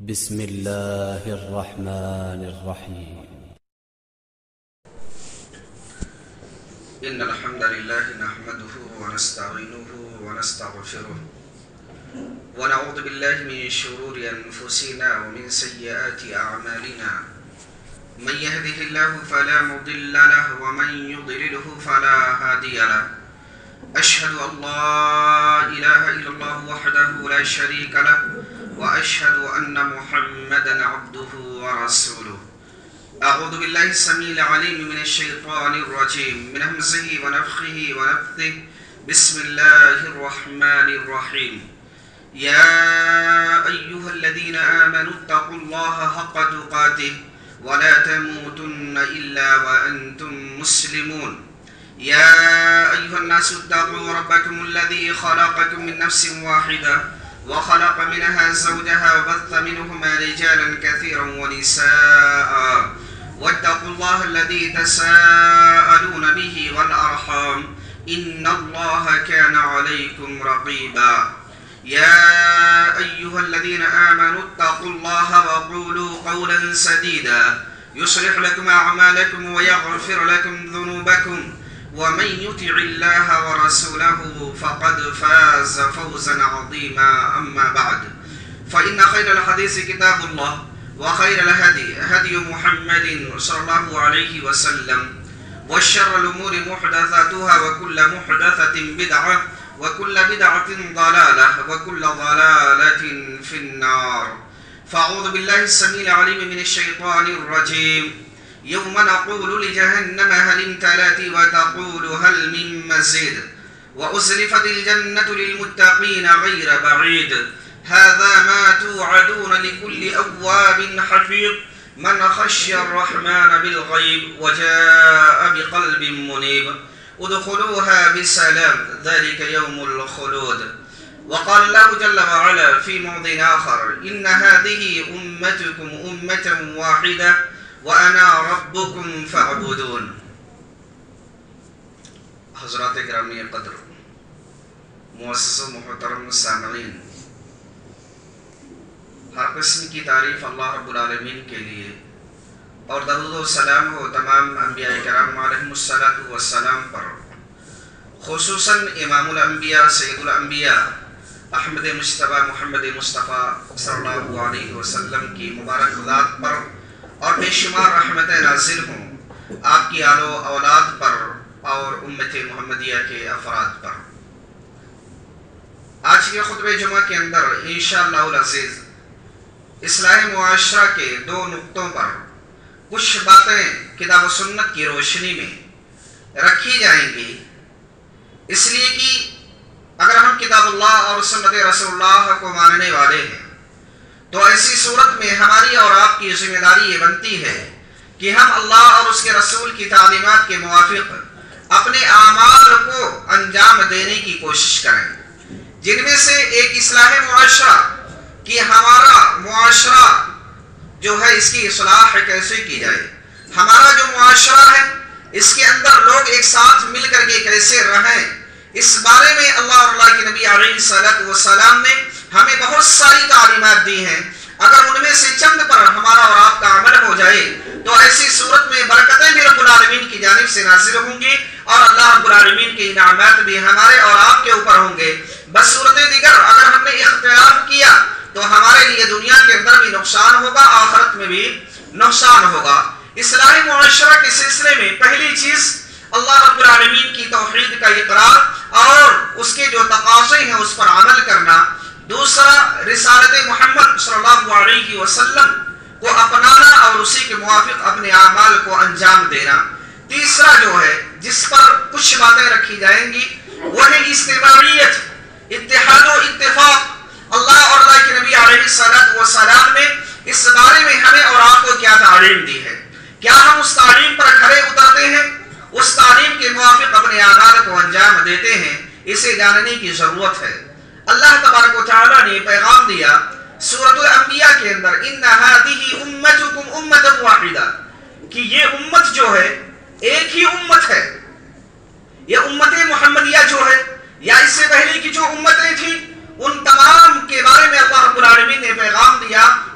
بسم الله الرحمن الرحيم. إن الحمد لله نحمده ونستعينه ونستغفره ونعوذ بالله من شرور أنفسنا ومن سيئات أعمالنا. من يهده الله فلا مضل له ومن يضلله فلا هادي له. أشهد أن لا إله إلا الله وحده لا شريك له وأشهد أن محمدا عبده ورسوله. أعوذ بالله السميع العليم من الشيطان الرجيم من همزه ونفخه ونفثه. بسم الله الرحمن الرحيم. يا أيها الذين آمنوا اتقوا الله حق تقاته ولا تموتن إلا وأنتم مسلمون. يا أيها الناس اتقوا ربكم الذي خلقكم من نفس واحدة وخلق منها زوجها وبث منهما رجالا كثيرا ونساء واتقوا الله الذي تساءلون به والأرحام إن الله كان عليكم رقيبا. يا أيها الذين آمنوا اتقوا الله وقولوا قولا سديدا يصلح لكم أعمالكم ويغفر لكم ذنوبكم ومن يطع الله ورسوله فقد فاز فوزا عظيما. أما بعد فإن خير الحديث كتاب الله وخير الهدي هدي محمد صلى الله عليه وسلم وشر الأمور محدثاتها وكل محدثة بدعة وكل بدعة ضلالة وكل ضلالة في النار. فأعوذ بالله السميع العليم من الشيطان الرجيم. يوم نقول لجهنم هل امتلأت وتقول هل من مزيد وأزلفت الجنة للمتقين غير بعيد. هذا ما توعدون لكل أواب حفيظ من خشي الرحمن بالغيب وجاء بقلب منيب. ادخلوها بسلام ذلك يوم الخلود. وقال الله جل وعلا في موضع آخر إن هذه أمتكم أمة واحدة وَأَنَا رَبُّكُمْ فَاعْبُدُونَ. حضرات گرامی قدر، معزز و محترم سامعین، ہر قسم کی تعریف اللہ رب العالمین کے لیے اور درود و سلام ہو تمام انبیاء کرام علیہم السلام پر، خصوصاً امام الانبیاء سید الانبیاء احمد مجتبی محمد مصطفیٰ صلی اللہ علیہ وسلم کی مبارک ذات پر اور بے شمار رحمتیں نازل ہوں آپ کی آل و اولاد پر اور امت محمدیہ کے افراد پر۔ آج کے خطبہ جمعہ کے اندر انشاءاللہ العزیز اصلاح معاشرہ کے دو نقطوں پر کچھ باتیں کتاب و سنت کی روشنی میں رکھی جائیں گی، اس لیے کہ اگر ہم کتاب اللہ اور سنت رسول اللہ کو ماننے والے ہیں تو ایسی صورت میں ہماری اور آپ کی ذمہ داری یہ بنتی ہے کہ ہم اللہ اور اس کے رسول کی تعلیمات کے موافق اپنے اعمال کو انجام دینے کی کوشش کریں، جن میں سے ایک اصلاح معاشرہ کہ ہمارا معاشرہ جو ہے اس کی اصلاح کیسے کی جائے، ہمارا جو معاشرہ ہے اس کے اندر لوگ ایک ساتھ مل کر کے کیسے رہیں، اس بارے میں اللہ اور اللہ کے نبی علیہ السلام نے ہمیں بہت ساری تعلیمات دی ہیں۔ اگر ان میں سے چند پر ہمارا اور آپ کا عمل ہو جائے تو ایسی صورت میں برکتیں بھی رب العالمین کی جانب سے نازل ہوں گی اور اللہ رب العالمین کے انعامات بھی ہمارے اور آپ کے اوپر ہوں گے۔ بصورت دیگر اگر ہم نے اختلاف کیا تو ہمارے لیے دنیا کے اندر بھی نقصان ہوگا، آخرت میں بھی نقصان ہوگا۔ اصلاح معاشرہ کے سلسلے میں پہلی چیز اللہ رب العالمین کی توحید کا اقرار اور اس کے جو تقاضے ہیں اس پر عمل کرنا، دوسرا رسالت محمد صلی اللہ علیہ وسلم کو اپنانا اور اسی کے موافق اپنے اعمال کو انجام دینا، تیسرا جو ہے جس پر کچھ باتیں رکھی جائیں گی وہ ہے اجتماعیت، اتحاد و اتفاق۔ اللہ اور اللہ کے نبی علیہ السلام نے اس بارے میں ہمیں اور آپ کو کیا تعلیم دی ہے، کیا ہم اس تعلیم پر کھڑے اترتے ہیں، اس تعلیم کے موافق اپنے اعمال کو انجام دیتے ہیں، اسے جاننے کی ضرورت ہے۔ اللہ تبارک و تعالیٰ نے پیغام دیا سورۃ الانبیاء کے اندر ان هذه امتکم امۃ واحدہ کہ یہ امت جو ہے ایک ہی امت ہے، یہ امت محمدیہ جو ہے یا اس سے پہلے کی جو امتیں تھیں ان تمام کے بارے میں اللہ رب العالمین نے پیغام دیا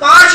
5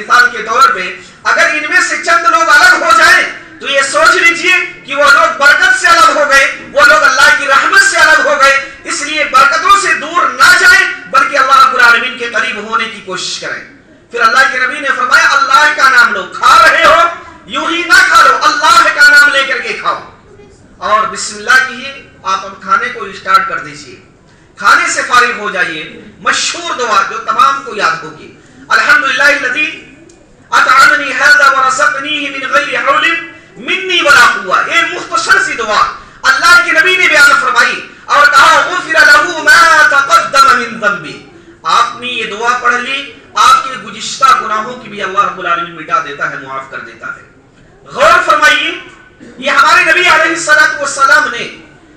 مثال کے طور پہ اگر ان میں سے چند لوگ الگ ہو جائیں تو یہ سوچ لیجئے کہ وہ لوگ برکت سے الگ ہو گئے، وہ لوگ اللہ کی رحمت سے الگ ہو گئے. اس لیے برکتوں سے دور نہ جائیں بلکہ اللہ رب العالمین کے قریب ہونے کی کوشش کریں. پھر اللہ کے نبی نے فرمایا اللہ کا نام لو، کھا رہے ہو یوں ہی نہ کھا لو، اللہ کا نام لے کر کے کھاؤ اور بسم اللہ کیجیے. آپ اب کھانے کو اسٹارٹ کر دیجیے، کھانے سے فارغ ہو جائیے. مشہور دعا جو تمام کو یاد ہوگی، الحمدللہ الذی اطعمنی ھذا ورزقنیہ من غیر حول منی ولا قوہ. یہ مختصر سی دعا اللہ کے نبی نے بیان فرمائی اور کہا غفر لہ ما تقدم من ذنبہ. آپ نے یہ دعا پڑھ لی، آپ کے گزشتہ گناہوں کی بھی اللہ رب العالمین مٹا دیتا ہے، معاف کر دیتا ہے. غور فرمائیے، یہ ہمارے نبی علیہ السلام نے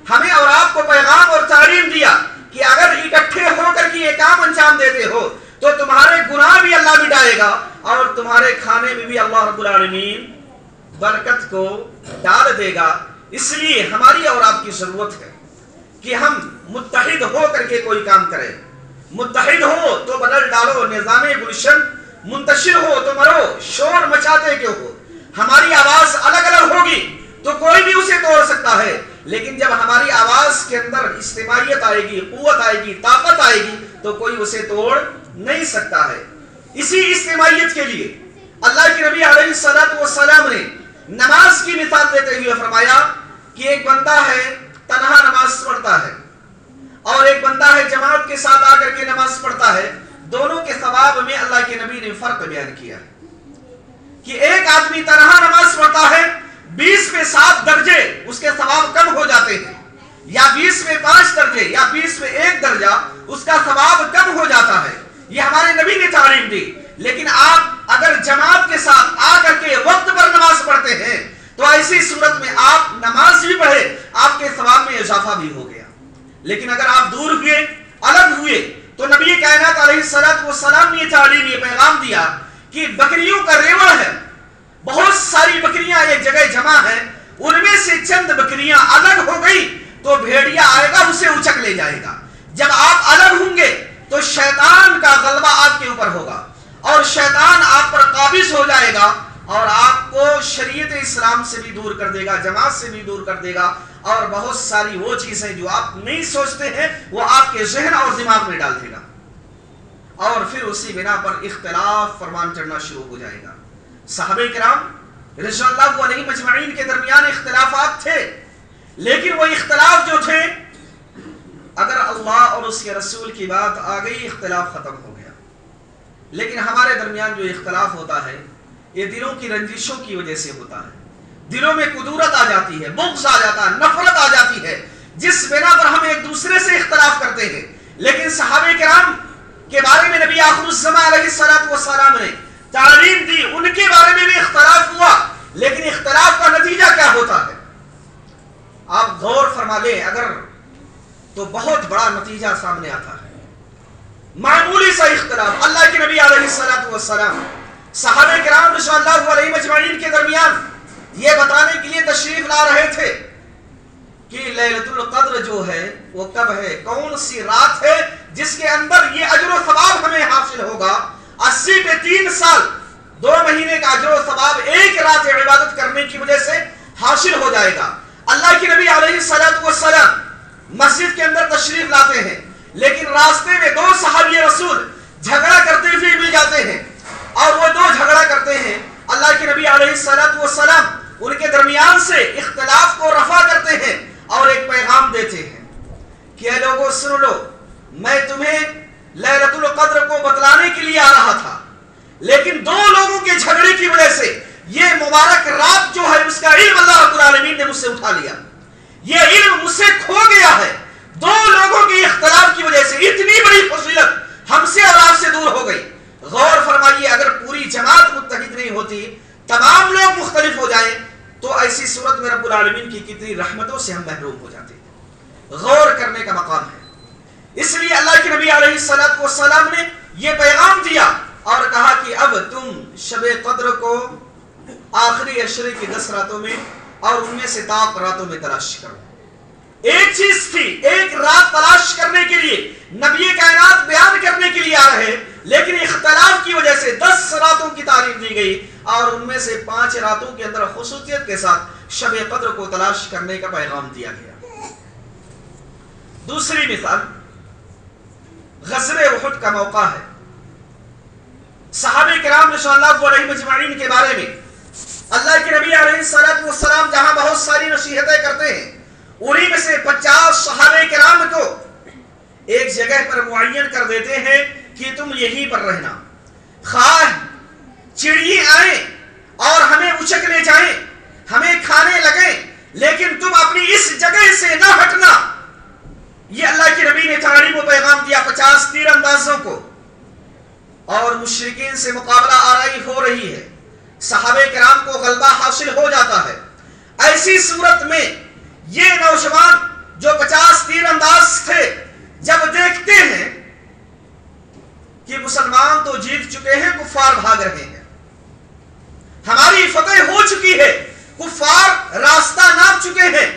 ہمیں اور آپ کو پیغام اور تعلیم دیا کہ اگر اکٹھے ہو کر کے یہ کام انجام دیتے ہو تو تمہارے گناہ بھی اللہ مٹائے گا اور تمہارے کھانے میں بھی اللہ رب العالمین برکت کو ڈال دے گا. اس لیے ہماری اور آپ کی ضرورت ہے کہ ہم متحد ہو کر کے کوئی کام کریں. متحد ہو تو بدل ڈالو نظام گلشن، منتشر ہو تو مرو شور مچاتے کیوں ہو. ہماری آواز الگ الگ ہوگی تو کوئی بھی اسے توڑ سکتا ہے، لیکن جب ہماری آواز کے اندر اجتماعیت آئے گی، قوت آئے گی، طاقت آئے گی تو کوئی اسے توڑ نہیں سکتا ہے. اسی اجتماعیت کے لیے اللہ کے نبی علیہ السلام نے نماز کی مثال دیتے ہوئے فرمایا کہ ایک بندہ ہے تنہا نماز پڑھتا ہے اور ایک بندہ ہے جماعت کے ساتھ آ کر کے نماز پڑھتا ہے. دونوں کے ثواب میں اللہ کے نبی نے فرق بیان کیا کہ ایک آدمی تنہا نماز پڑھتا ہے 20 میں 7 درجے اس کے ثواب کم ہو جاتے ہیں، یا 20 میں 5 درجے یا 20 میں 1 درجہ اس کا ثواب کم ہو جاتا ہے. یہ ہمارے نبی نے تعلیم دی. لیکن آپ اگر جماعت کے ساتھ آ کر کے وقت پر نماز پڑھتے ہیں تو ایسی صورت میں آپ نماز بھی پڑھے، آپ کے ثواب میں اضافہ بھی ہو گیا. لیکن اگر آپ دور ہوئے، الگ ہوئے تو نبی کائنات علیہ السلام نے تعلیم یہ پیغام دیا کہ بکریوں کا ریوڑ ہے، بہت ساری بکریاں ایک جگہ جمع ہیں، ان میں سے چند بکریاں الگ ہو گئی تو بھیڑیا آئے گا اسے اچک لے جائے گا. جب آپ الگ ہوں گے تو شیطان کا غلبہ آپ کے اوپر ہوگا اور شیطان آپ پر قابض ہو جائے گا اور آپ کو شریعت اسلام سے بھی دور کر دے گا، جماعت سے بھی دور کر دے گا اور بہت ساری وہ چیزیں جو آپ نہیں سوچتے ہیں وہ آپ کے ذہن اور دماغ میں ڈال دے گا اور پھر اسی بنا پر اختلاف فرمان چڑھنا شروع ہو جائے گا. صحابہ کرام رضی اللہ علیہ مجمعین کے درمیان اختلافات تھے، لیکن وہ اختلاف جو تھے اگر اللہ اور اس کے رسول کی بات آ گئی اختلاف ختم ہو گیا. لیکن ہمارے درمیان جو اختلاف ہوتا ہے یہ دلوں کی رنجشوں کی وجہ سے ہوتا ہے. دلوں میں کدورت آ جاتی ہے، بغض آ جاتا ہے، نفرت آ جاتی ہے، جس بنا پر ہم ایک دوسرے سے اختلاف کرتے ہیں. لیکن صحابہ کرام کے بارے میں نبی آخر الزمان علیہ السلام نے تعلیم دی، ان کے بارے میں بھی اختلاف ہوا، لیکن اختلاف کا نتیجہ کیا ہوتا ہے آپ غور فرما لیں اگر تو بہت بڑا نتیجہ سامنے آتا ہے. معمولی سا اختلاف اللہ کے نبی علیہ السلام صحابہ کرام رضی اللہ علیہ مجمعین کے درمیان یہ بتانے کے لیے تشریف لا رہے تھے کہ لیلۃ القدر جو ہے وہ کب ہے، کون سی رات ہے جس کے اندر یہ اجر و ثواب ہمیں حاصل ہوگا. 80 پہ 3 سال 2 مہینے کا اجر و ثواب ایک رات عبادت کرنے کی وجہ سے حاصل ہو جائے گا. اللہ کے نبی علیہ السلام مسجد کے اندر تشریف لاتے ہیں، لیکن راستے میں 2 صحابی رسول جھگڑا کرتے ہوئے مل جاتے ہیں اور وہ 2 جھگڑا کرتے ہیں. اللہ کے نبی علیہ السلام ان کے درمیان سے اختلاف کو رفع کرتے ہیں اور ایک پیغام دیتے ہیں کہ اے لوگوں سن لو، میں تمہیں لیلۃ القدر کو بتلانے کے لیے آ رہا تھا، لیکن 2 لوگوں کے جھگڑے کی وجہ سے یہ مبارک رات جو ہے اس کا علم اللہ رب العالمین نے مجھ سے اٹھا لیا، یہ علم مجھ سے کھو گیا ہے. 2 لوگوں کے اختلاف کی وجہ سے اتنی بڑی فضیلت ہم سے اور آپ سے دور ہو گئی. غور فرمائیے اگر پوری جماعت متحد نہیں ہوتی، تمام لوگ مختلف ہو جائیں تو ایسی صورت میں رب العالمین کی کتنی رحمتوں سے ہم محروم ہو جاتے ہیں. غور کرنے کا مقام ہے. اس لیے اللہ کے نبی علیہ السلام نے یہ پیغام دیا اور کہا کہ اب تم شب قدر کو آخری عشرے کی 10 راتوں میں اور ان میں سے طاق راتوں میں تلاش کرو. ایک چیز تھی، ایک رات تلاش کرنے کے لیے نبی کائنات بیان کرنے کے لیے آ رہے لیکن اختلاف کی وجہ سے 10 راتوں کی تعریف دی گئی اور ان میں سے 5 راتوں کے اندر خصوصیت کے ساتھ شب قدر کو تلاش کرنے کا پیغام دیا گیا۔ دوسری مثال غزوہ احد کا موقع ہے۔ صحابہ کرام رضوان اللہ علیہم اجمعین کے بارے میں اللہ کے نبی علیہ السلام جہاں بہت ساری نصیحتیں کرتے ہیں، انہی میں سے 50 صحابہ کرام کو ایک جگہ پر معین کر دیتے ہیں کہ تم یہیں پر رہنا، خواہ چڑیے آئیں اور ہمیں اچک لے جائیں، ہمیں کھانے لگیں، لیکن تم اپنی اس جگہ سے نہ ہٹنا۔ یہ اللہ کے نبی نے تعلیم و پیغام دیا 50 تیر اندازوں کو، اور مشرکین سے مقابلہ آرائی ہو رہی ہے، صحابہ کرام کو غلبہ حاصل ہو جاتا ہے۔ ایسی صورت میں یہ نوجوان جو 50 تیر انداز تھے جب دیکھتے ہیں کہ مسلمان تو جیت چکے ہیں، کفار بھاگ رہے ہیں، ہماری فتح ہو چکی ہے، کفار راستہ ناپ چکے ہیں،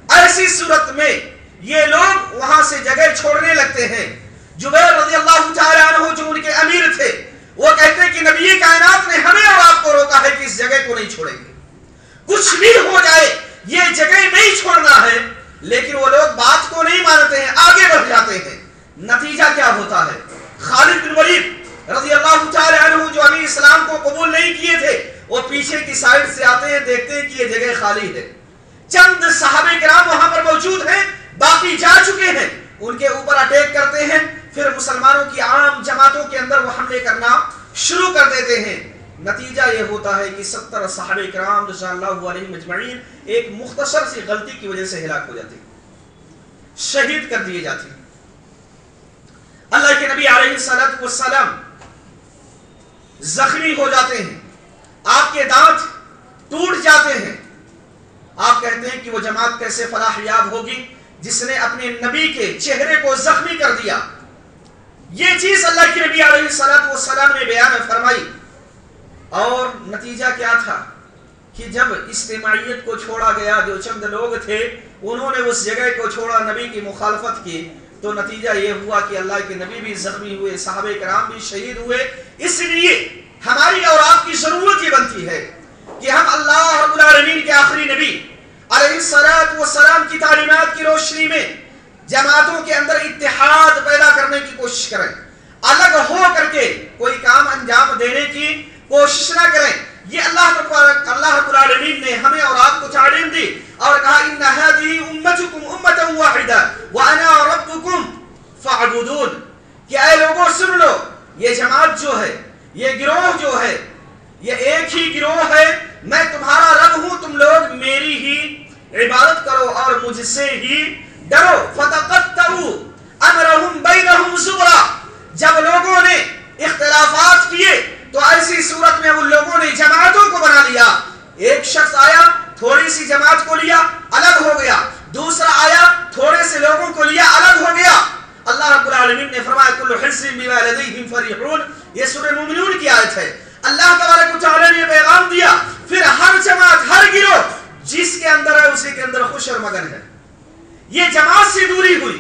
ایسی صورت میں یہ لوگ وہاں سے جگہ چھوڑنے لگتے ہیں۔ جبیر رضی اللہ تعالی عنہ جو ان کے امیر تھے، وہ کہتے ہیں کہ نبی کائنات نے ہمیں اور آپ کو روکا ہے کہ اس جگہ کو نہیں چھوڑیں گے، کچھ بھی ہو جائے یہ جگہ نہیں چھوڑنا ہے، لیکن وہ لوگ بات کو نہیں مانتے ہیں، آگے بڑھ جاتے ہیں۔ نتیجہ کیا ہوتا ہے؟ خالد بن ولید رضی اللہ تعالی عنہ جو ابھی اسلام کو قبول نہیں کیے تھے، وہ پیچھے کی سائیڈ سے آتے ہیں، دیکھتے ہیں کہ یہ جگہ خالی ہے، چند صحابہ کرام وہاں پر موجود ہیں، باقی جا چکے ہیں، ان کے اوپر اٹیک کرتے ہیں، پھر مسلمانوں کی عام جماعتوں کے اندر وہ حملے کرنا شروع کر دیتے ہیں۔ نتیجہ یہ ہوتا ہے کہ 70 صحابہ کرام رضوان اللہ علیہم اجمعین ایک مختصر سی غلطی کی وجہ سے ہلاک ہو جاتے ہیں، شہید کر دیے جاتے ہیں۔ اللہ کے نبی علیہ السلام زخمی ہو جاتے ہیں، آپ کے دانت ٹوٹ جاتے ہیں۔ آپ کہتے ہیں کہ وہ جماعت کیسے فلاح یاب ہوگی جس نے اپنے نبی کے چہرے کو زخمی کر دیا۔ یہ چیز اللہ کے نبی علیہ السلام نے بیان فرمائی، اور نتیجہ کیا تھا کہ جب اجتماعیت کو چھوڑا گیا، جو چند لوگ تھے انہوں نے اس جگہ کو چھوڑا، نبی کی مخالفت کی، تو نتیجہ یہ ہوا کہ اللہ کے نبی بھی زخمی ہوئے، صحابہ کرام بھی شہید ہوئے۔ اس لیے ہماری اور آپ کی ضرورت یہ بنتی ہے کہ ہم اللہ رب العالمین کے آخری نبی علیہ السلام کی تعلیمات کی روشنی میں جماعتوں کے اندر اتحاد پیدا کرنے کی کوشش کریں، الگ ہو کر کے کوئی کام انجام دینے کی کوشش نہ کریں۔ یہ اللہ رب العالمین نے ہمیں اور آپ کو تعلیم دی اور کہا ان هذه امتکم امۃ واحدہ وانا ربکم فاعبدون، کہ اے لوگوں سن لو، یہ جماعت جو ہے، یہ گروہ جو ہے، یہ ایک ہی گروہ ہے، میں تمہارا رب ہوں، تم لوگ میری ہی عبادت کرو اور مجھ سے ہی ڈرو۔ فتقطعوا امرهم بینہم زبرا، جب لوگوں نے اختلافات کیے تو ایسی صورت میں ان لوگوں نے جماعتوں کو بنا لیا۔ ایک شخص آیا، تھوڑی سی جماعت کو لیا، الگ ہو گیا، دوسرا آیا، تھوڑے سے لوگوں کو لیا، الگ ہو گیا۔ اللہ رب العالمین نے فرمایا کل حزب بما لدیہم فریحون، یہ سورہ مومنون کی آیت ہے۔ اللہ تبارک و تعالی نے پیغام دیا، پھر ہر جماعت، ہر گروہ جس کے اندر ہے اسی کے اندر خوش اور مگن ہے۔ یہ جماعت سے دوری ہوئی،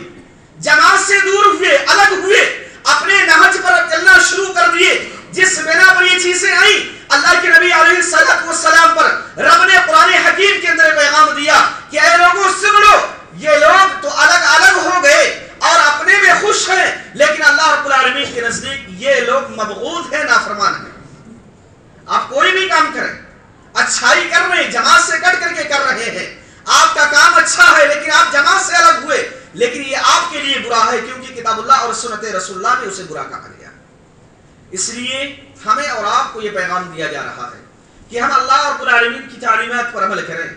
جماعت سے دور ہوئے، الگ ہوئے، اپنے نہج پر چلنا شروع کر دیے۔ جس بنا پر یہ چیزیں آئیں، اللہ کے نبی علیہ السلام پر رب نے قرآن حکیم کے اندر پیغام دیا کہ اے لوگوں سن لو، یہ لوگ تو الگ الگ ہو گئے اور اپنے میں خوش ہیں، لیکن اللہ رب العالمین کے نزدیک یہ لوگ مبغوض ہیں، نافرمان ہیں۔ آپ کوئی بھی کام کریں، اچھائی کر رہے ہیں، جماعت سے کٹ کر کے کر رہے ہیں، آپ کا کام اچھا ہے لیکن آپ جماعت سے الگ ہوئے، لیکن یہ آپ کے لیے برا ہے، کیونکہ کتاب اللہ اور سنت رسول اللہ نے اسے برا کہا گیا۔ اس لیے ہمیں اور آپ کو یہ پیغام دیا جا رہا ہے کہ ہم اللہ رب العالمین کی تعلیمات پر عمل کریں،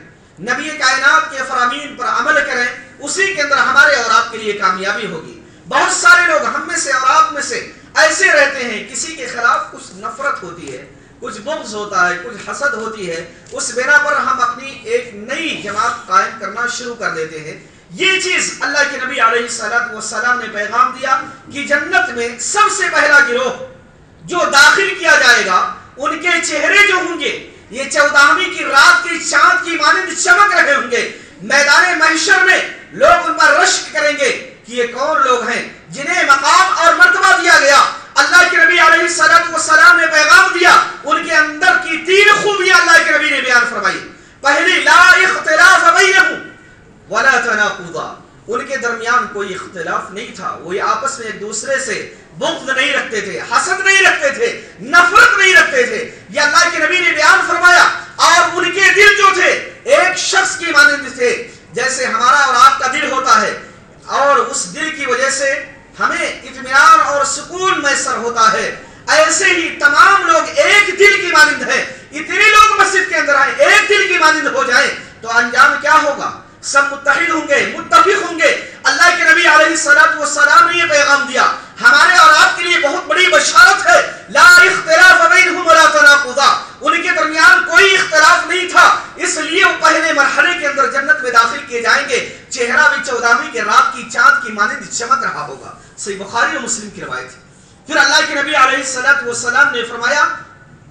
نبی کائنات کے فرامین پر عمل کریں، اسی کے اندر ہمارے اور آپ کے لیے کامیابی ہوگی۔ بہت سارے لوگ ہم میں سے اور آپ میں سے ایسے رہتے ہیں، کسی کے خلاف کچھ نفرت ہوتی ہے، کچھ بغض ہوتا ہے، کچھ حسد ہوتی ہے، اس بنا پر ہم اپنی ایک نئی جماعت قائم کرنا شروع کر دیتے ہیں۔ یہ چیز اللہ کے نبی علیہ السلام نے پیغام دیا کہ جنت میں سب سے پہلا گروہ جو داخل کیا جائے گا، ان کے چہرے جو ہوں گے یہ 14ویں کی رات کی چاند کی مانند چمک رہے ہوں گے۔ میدان محشر میں لوگ ان پر رشک کریں گے کہ یہ کون لوگ ہیں جنہیں مقام اور مرتبہ دیا گیا۔ اللہ کے نبی علیہ السلام نے پیغام دیا، ان کے اندر کی 3 خوبیاں اللہ کے نبی نے بیان فرمائی۔ پہلی، لا اختلاف بینہم ولا تناقضا، ان کے درمیان کوئی اختلاف نہیں تھا، وہ آپس میں ایک دوسرے سے بغض نہیں رکھتے تھے، حسد نہیں رکھتے تھے، نفرت نہیں رکھتے تھے، یہ اللہ کے نبی نے بیان فرمایا۔ اور ان کے دل جو تھے ایک شخص کی مانند تھے، جیسے ہمارا اور آپ کا دل ہوتا ہے، اور اس دل کی وجہ سے ہمیں اطمینان اور سکون میسر ہوتا ہے، ایسے ہی تمام لوگ ایک دل کی مانند ہیں۔ اتنے لوگ مسجد کے اندر آئیں، ایک دل کی مانند ہو جائیں تو انجام کیا ہوگا؟ سب متحد ہوں گے، متفق ہوں گے۔ اللہ کے نبی علیہ السلام نے یہ پیغام دیا، ہمارے اور آپ کے لیے بہت بڑی بشارت ہے۔ لا اختلاف بینہم ولا تناقضا، ان کے درمیان کوئی اختلاف نہیں تھا، اس لیے وہ پہلے مرحلے کے اندر جنت میں داخل کیے جائیں گے، چہرہ بھی 14ویں کے رات کی چاند کی مانند چمک رہا ہوگا۔ صحیح بخاری و مسلم کی روایت ہے۔ پھر اللہ کے نبی علیہ السلام نے فرمایا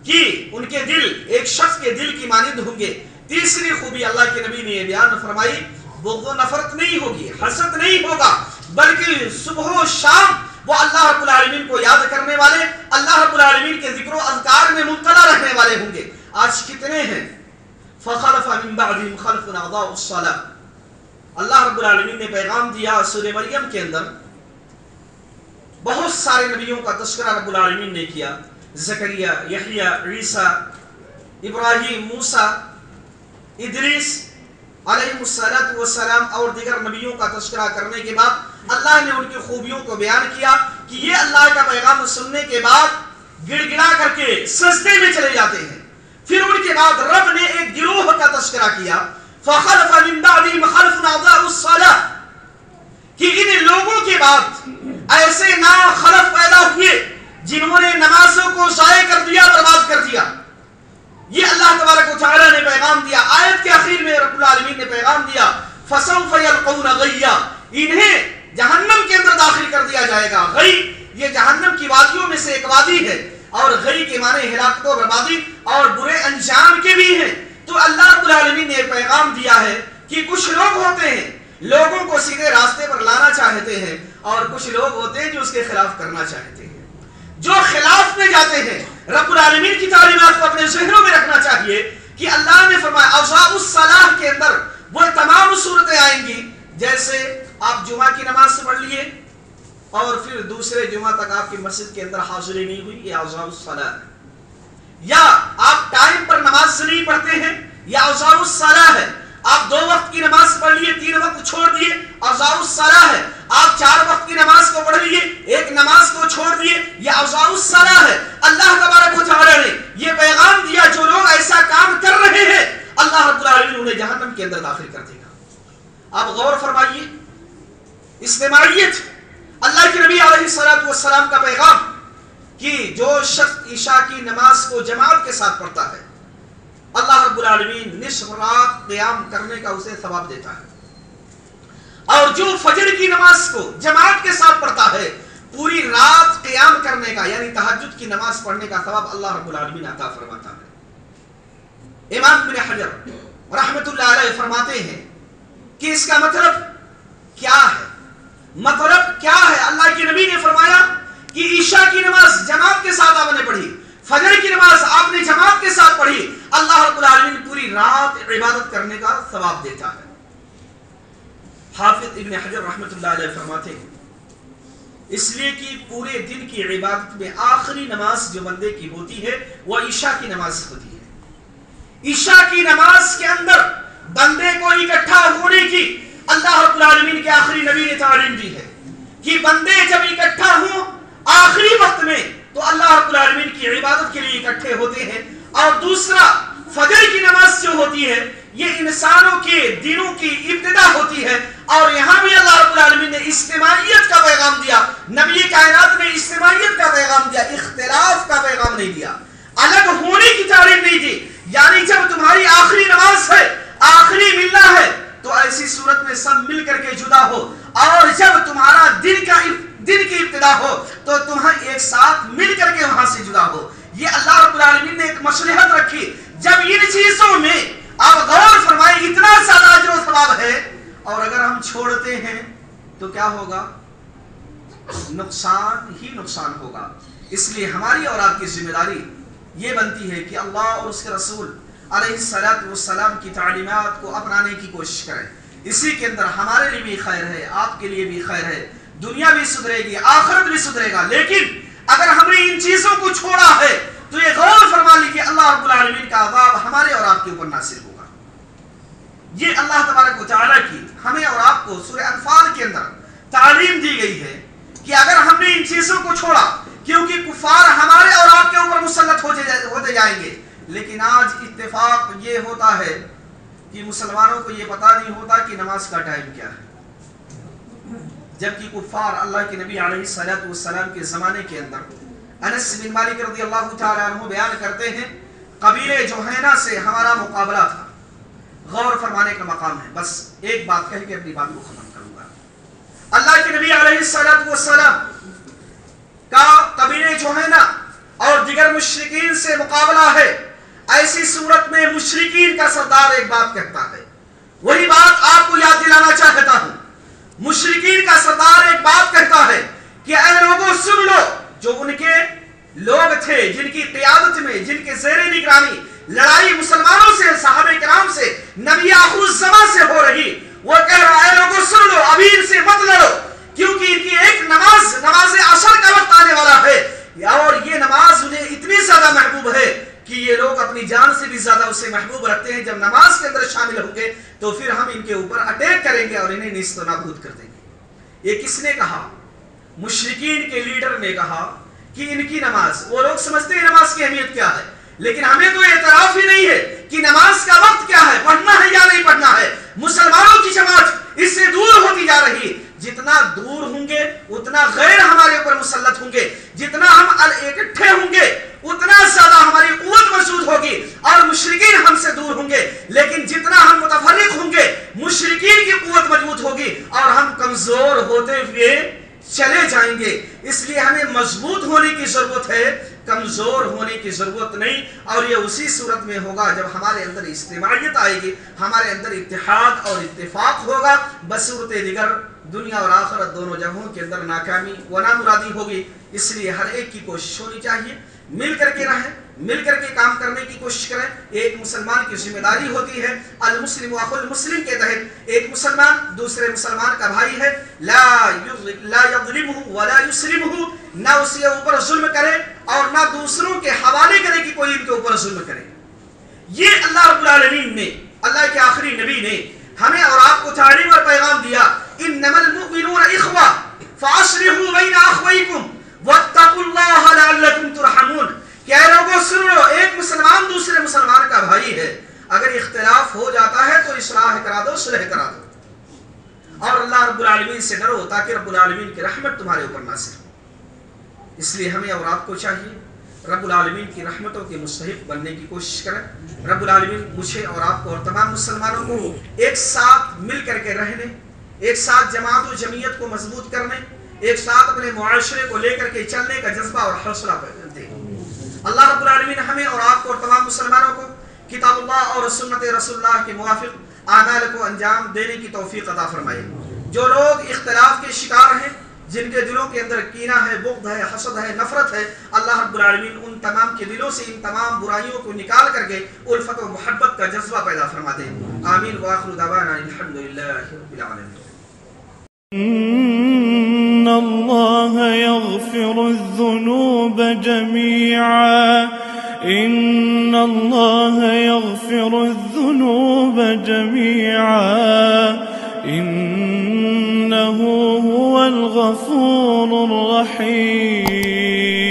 کہ ان کے دل ایک شخص کے دل کی مانند ہوں گے۔ تیسری خوبی اللہ کے نبی نے یہ بیان فرمائی، بغض و نفرت نہیں ہوگی، حسد نہیں ہوگا، بلکہ صبح و شام وہ اللہ رب العالمین کو یاد کرنے والے، اللہ رب العالمین کے ذکر و اذکار میں مبتلا رہنے والے ہوں گے۔ آج کتنے ہیں؟ فخلف من بعدهم خلف اضاعوا الصلاۃ، اللہ رب العالمین نے پیغام دیا سورہ مریم کے اندر، بہت سارے نبیوں کا تذکرہ رب العالمین نے کیا، زکریا، یحییٰ، عیسیٰ، ابراہیم، موسیٰ، ادریس علیہ السلام اور دیگر نبیوں کا تذکرہ کرنے کے بعد اللہ نے ان کی خوبیوں کو بیان کیا کہ یہ اللہ کا پیغام سننے کے بعد گڑ گڑا کر کے سجدے میں چلے جاتے ہیں۔ پھر ان کے بعد رب نے ایک گروہ کا تذکرہ کیا، فخلف من بعدهم خلف اضاعوا الصلاۃ، کہ ان لوگوں کے بعد ایسے نا خلف پیدا ہوئے جنہوں نے نمازوں کو ضائع کر دیا، برباد کر دیا۔ یہ اللہ تبارک و تعالی نے پیغام دیا۔ آیت کے آخر میں رب العالمین نے پیغام دیا، فسوف یلقون غیا، انہیں جہنم کے اندر داخل کر دیا جائے گا۔ غی یہ جہنم کی وادیوں میں سے ایک وادی ہے، اور غی کے معنی ہلاکت و بربادی اور برے انجام کے بھی ہیں۔ تو اللہ رب العالمین نے پیغام دیا ہے کہ کچھ لوگ ہوتے ہیں لوگوں کو سیدھے راستے پر لانا چاہتے ہیں، اور کچھ لوگ ہوتے ہیں جو اس کے خلاف کرنا چاہتے ہیں، جو خلاف میں جاتے ہیں۔ رب العالمین کی تعلیمات کو اپنے ذہنوں میں رکھنا چاہیے کہ اللہ نے فرمایا اضاعوا الصلاۃ کے اندر وہ تمام صورتیں آئیں گی، جیسے آپ جمعہ کی نماز سے پڑھ لیے اور پھر دوسرے جمعہ تک آپ کی مسجد کے اندر حاضری نہیں ہوئی، یہ اضاعوا الصلاۃ ہے۔ یا آپ ٹائم پر نماز نہیں پڑھتے ہیں، یہ اضاعوا الصلاۃ ہے۔ آپ 2 وقت کی نماز پڑھ لیے، 3 وقت چھوڑ دیے، اضاعوا الصلاۃ ہے۔ آپ 4 وقت کی نماز کو پڑھ لیے، 1 نماز کو چھوڑ دیے، یہ اضاعوا الصلاۃ ہے۔ اللہ تبارک و تعالی نے یہ پیغام دیا، جو لوگ ایسا کام کر رہے ہیں اللہ رب العالمین انہیں جہنم کے اندر داخل کر دے گا۔ آپ غور فرمائیے، اجتماعیت، اللہ کے نبی علیہ السلام کا پیغام کہ جو شخص عشاء کی نماز کو جماعت کے ساتھ پڑھتا ہے اللہ رب العالمین نصف رات قیام کرنے کا اسے ثواب دیتا ہے، اور جو فجر کی نماز کو جماعت کے ساتھ پڑھتا ہے پوری رات قیام کرنے کا یعنی تہجد کی نماز پڑھنے کا ثواب اللہ رب العالمین عطا فرماتا ہے۔ امام ابن حجر رحمت اللہ علیہ فرماتے ہیں کہ اس کا مطلب کیا ہے؟ مطلب کیا ہے؟ اللہ کے نبی نے فرمایا کہ عشاء کی نماز جماعت کے ساتھ آپ نے پڑھی، فجر کی نماز آپ نے جماعت کے ساتھ پڑھی، اللہ رب العالمین پوری رات عبادت کرنے کا ثواب دیتا ہے۔ حافظ ابن حجر رحمت اللہ علیہ فرماتے ہیں اس لیے کہ پورے دن کی عبادت میں آخری نماز جو بندے کی ہوتی ہے وہ عشاء کی نماز ہوتی ہے۔ عشاء کی نماز کے اندر بندے کو اکٹھا ہونے کی اللہ رب العالمین کے آخری نبی نے تعلیم دی ہے کہ بندے جب اکٹھا ہوں آخری وقت میں تو اللہ رب العالمین کی عبادت کے لیے اکٹھے ہوتے ہیں۔ اور دوسرا فجر کی نماز جو ہوتی ہے یہ انسانوں کے دنوں کی ابتدا ہوتی ہے، اور یہاں بھی اللہ رب العالمین نے اجتماعیت کا پیغام دیا، نبی کائنات نے اجتماعیت کا پیغام دیا، اختلاف کا پیغام نہیں دیا، الگ ہونے کی تعلیم نہیں دی۔ یعنی جب تمہاری آخری نماز ہے، آخری ملنا ہے، تو ایسی صورت میں سب مل کر کے جدا ہو، اور جب تمہارا دن کی ابتدا ہو تو تمہیں ایک ساتھ مل کر کے وہاں سے جدا ہو۔ یہ اللہ رب العالمین نے ایک مصلحت رکھی۔ جب ان چیزوں میں آپ غور فرمائیں اتنا زیادہ اجر و ثواب ہے، اور اگر ہم چھوڑتے ہیں تو کیا ہوگا؟ نقصان ہی نقصان ہوگا۔ اس لیے ہماری اور آپ کی ذمہ داری یہ بنتی ہے کہ اللہ اور اس کے رسول علیہ السلام کی تعلیمات کو اپنانے کی کوشش کریں. اسی کے اندر ہمارے لیے بھی خیر ہے، آپ کے لیے بھی خیر ہے، دنیا بھی سدھرے گی، آخرت بھی سدھرے گا. لیکن اگر ہم نے ان چیزوں کو چھوڑا ہے تو یہ غور فرما لیجیے اللہ رب العالمین کا عذاب ہمارے اور آپ کے اوپر نازل ہوگا. یہ اللہ تبارک و تعالیٰ کی ہمیں اور آپ کو سورہ انفال کے اندر تعلیم دی گئی ہے کہ اگر ہم نے ان چیزوں کو چھوڑا، کیونکہ کفار ہمارے اور آپ کے اوپر مسلط ہوتے جائیں گے. لیکن آج اتفاق یہ ہوتا ہے کہ مسلمانوں کو یہ پتا نہیں ہوتا کہ نماز کا ٹائم کیا ہے، جبکہ کفار اللہ کے نبی علیہ السلام کے زمانے کے اندر انس بن مالک رضی اللہ تعالی عنہ بیان کرتے ہیں قبیلے جوہینہ سے ہمارا مقابلہ تھا. غور فرمانے کا مقام ہے. بس ایک بات کہہ کے اپنی بات کو ختم کروں گا. اللہ کے نبی علیہ السلام کا قبیلے جوہینہ اور دیگر مشرکین سے مقابلہ ہے. ایسی صورت میں مشرکین کا سردار ایک بات کہتا ہے، وہی بات آپ کو یاد دلانا چاہتا ہوں. مشرکین کا سردار ایک بات کہتا ہے کہ اے لوگوں سن لو، جو ان کے لوگ تھے جن کی قیادت میں، جن کے زیر نگرانی لڑائی مسلمانوں سے، صحابہ کرام سے، نبی آخر الزمان سے ہو رہی، وہ کہہ رہا ہے اے لوگوں سن لو، ابھی ان سے مت لڑو، کیونکہ ان کی ایک نماز عصر کا وقت آنے والا ہے، اور یہ نماز انہیں اتنی زیادہ محبوب ہے کہ یہ لوگ اپنی جان سے بھی زیادہ اسے محبوب رکھتے ہیں. جب نماز کے اندر شامل ہوں گے تو پھر ہم ان کے اوپر اٹیک کریں گے اور انہیں نیست و نابود کر دیں گے. یہ کس نے کہا؟ مشرکین کے لیڈر نے کہا کہ ان کی نماز، وہ لوگ سمجھتے ہیں نماز کی اہمیت کیا ہے، لیکن ہمیں تو اعتراف ہی نہیں ہے کہ نماز کا وقت کیا ہے، پڑھنا ہے یا نہیں پڑھنا ہے. مسلمانوں کی جماعت اس سے دور ہوتی جا رہی. جتنا دور ہوں گے اتنا غیر ہمارے اوپر مسلط ہوں گے، جتنا ہم اکٹھے ہوں گے اتنا زیادہ ہماری قوت موجود ہوگی اور مشرکین ہم سے دور ہوں گے. لیکن جتنا ہم متفرق ہوں گے مشرکین کی قوت مضبوط ہوگی اور ہم کمزور ہوتے ہوئے چلے جائیں گے. اس لیے ہمیں مضبوط ہونے کی ضرورت ہے، کمزور ہونے کی ضرورت نہیں. اور یہ اسی صورت میں ہوگا جب ہمارے اندر اجتماعیت آئے گی، ہمارے اندر اتحاد اور اتفاق ہوگا. بصورت دیگر دنیا اور آخرت دونوں جگہوں کے اندر ناکامی و نامرادی ہوگی. اس لیے ہر ایک کی کوشش ہونی چاہیے مل کر کے رہیں، مل کر کے کام کرنے کی کوشش کریں. ایک مسلمان کی ذمہ داری ہوتی ہے المسلم اخو المسلم کے تحت ایک مسلمان دوسرے مسلمان کا بھائی ہے، لا یظلمہ ولا یسلمہ، نہ اس کے اوپر ظلم کرے اور نہ دوسروں کے حوالے کرے کہ کوئی ان کے اوپر ظلم کرے. یہ اللہ رب العالمین نے، اللہ کے آخری نبی نے ہمیں اور آپ کو تعلیم اور پیغام دیا. انما المؤمنون اخوہ فاصلحوا بین اخویکم واتقوا اللہ لعلکم ترحمون. کیا لوگوں سن لو، ایک مسلمان دوسرے مسلمان کا بھائی ہے، اگر اختلاف ہو جاتا ہے تو اصلاح کرا دو، صلح کرا دو، اور اللہ رب العالمین سے ڈرو تاکہ رب العالمین کی رحمت تمہارے اوپر نازل ہو. اس لیے ہمیں اور آپ کو چاہیے رب العالمین کی رحمتوں کے مستحق بننے کی کوشش کریں. رب العالمین مجھے اور آپ کو اور تمام مسلمانوں کو ایک ساتھ مل کر کے رہنے، ایک ساتھ جماعت و جمعیت کو مضبوط کرنے، ایک ساتھ اپنے معاشرے کو لے کر کے چلنے کا جذبہ اور حوصلہ دے. اللہ رب العالمین ہمیں اور آپ کو اور تمام مسلمانوں کو کتاب اللہ اور سنت رسول اللہ کے موافق اعمال کو انجام دینے کی توفیق عطا فرمائے. جو لوگ اختلاف کے شکار ہیں، جن کے دلوں کے اندر کینہ ہے، بغض ہے، حسد ہے، نفرت ہے، اللہ رب العالمین ان تمام کے دلوں سے ان تمام برائیوں کو نکال کر کے الفت و محبت کا جذبہ پیدا فرما دے. آمین. وآخر دعوانا الحمدللہ رب العالمین. إن الله يغفر الذنوب جميعا إن الله يغفر الذنوب جميعا إنه هو الغفور الرحيم.